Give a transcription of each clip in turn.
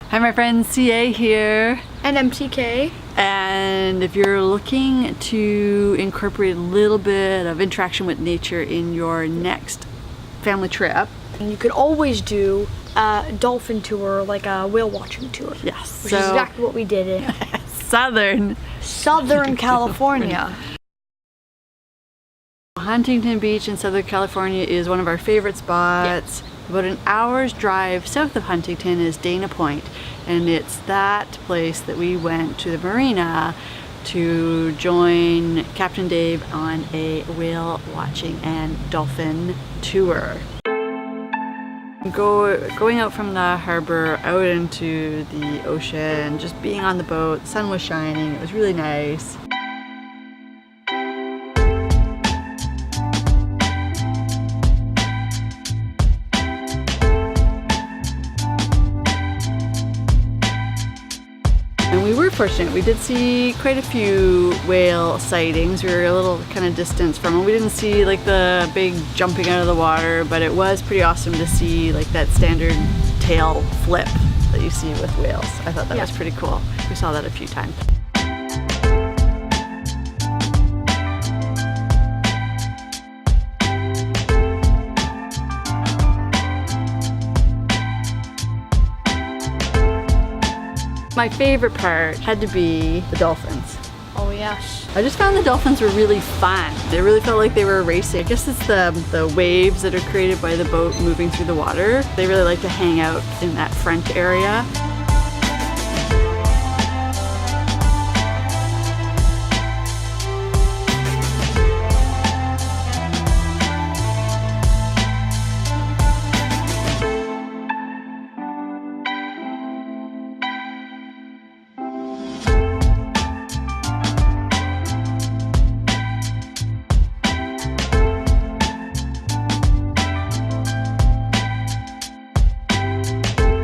Hi my friends, CA here. And MTK. And if you're looking to incorporate a little bit of interaction with nature in your next family trip, And you could always do a dolphin tour, like a whale watching tour. yes, Which is exactly what we did in Southern California. Huntington Beach in Southern California is one of our favorite spots. Yeah. About an hour's drive south of Huntington is Dana Point, and it's that place that we went to the marina to join Captain Dave on a whale watching and dolphin tour. Going out from the harbor out into the ocean, just being on the boat, the sun was shining, it was really nice. And we were fortunate, we did see quite a few whale sightings. We were a little kind of distance from them. We didn't see like the big jumping out of the water, but it was pretty awesome to see like that standard tail flip that you see with whales. I thought that was pretty cool. We saw that a few times. My favorite part had to be the dolphins. Oh yes. I just found the dolphins were really fun. They really felt like they were racing. I guess it's the waves that are created by the boat moving through the water. They really like to hang out in that front area.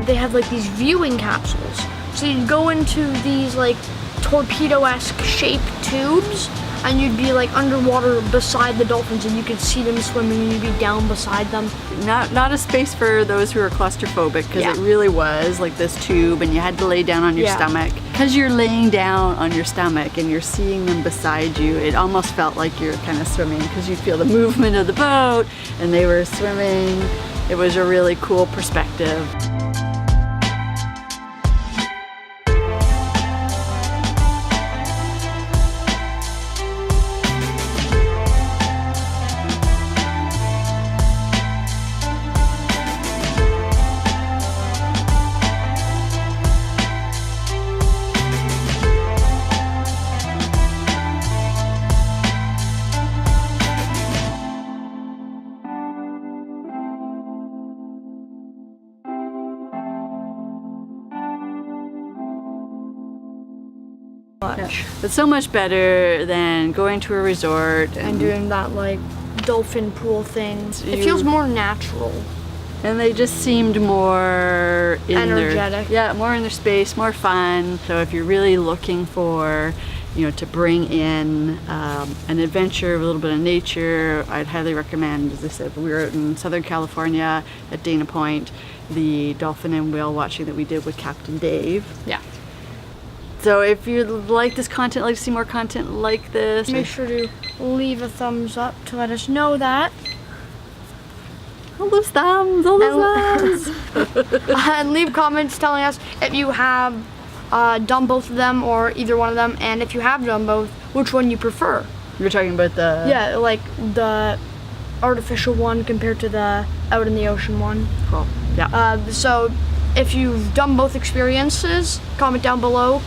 They had like these viewing capsules. So you'd go into these like torpedo-esque shaped tubes and you'd be like underwater beside the dolphins and you could see them swimming and you'd be down beside them. Not a space for those who are claustrophobic, because it really was like this tube and you had to lay down on your stomach. Because you're laying down on your stomach and you're seeing them beside you, it almost felt like you're kind of swimming because you feel the movement of the boat and they were swimming. It was a really cool perspective. But so much better than going to a resort and doing that like dolphin pool thing. It feels more natural. And they just seemed more energetic. More in their space, more fun. So if you're really looking for, to bring in an adventure, a little bit of nature, I'd highly recommend, as I said, we were out in Southern California at Dana Point, the dolphin and whale watching that we did with Captain Dave. Yeah. So if you like this content, like to see more content like this, make sure to leave a thumbs up to let us know that. All those thumbs, all those thumbs. And leave comments telling us if you have done both of them or either one of them, and if you have done both, which one you prefer. You're talking about the... Yeah, like the artificial one compared to the out in the ocean one. Cool, yeah. So if you've done both experiences, comment down below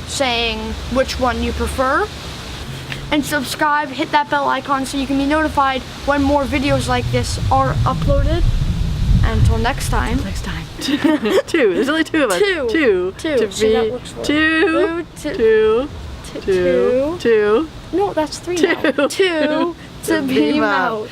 saying which one you prefer, and subscribe, hit that bell icon so you can be notified when more videos like this are uploaded. Until next time. Two. There's only two of us. Two. Two. No, that's three now. Two to beam out.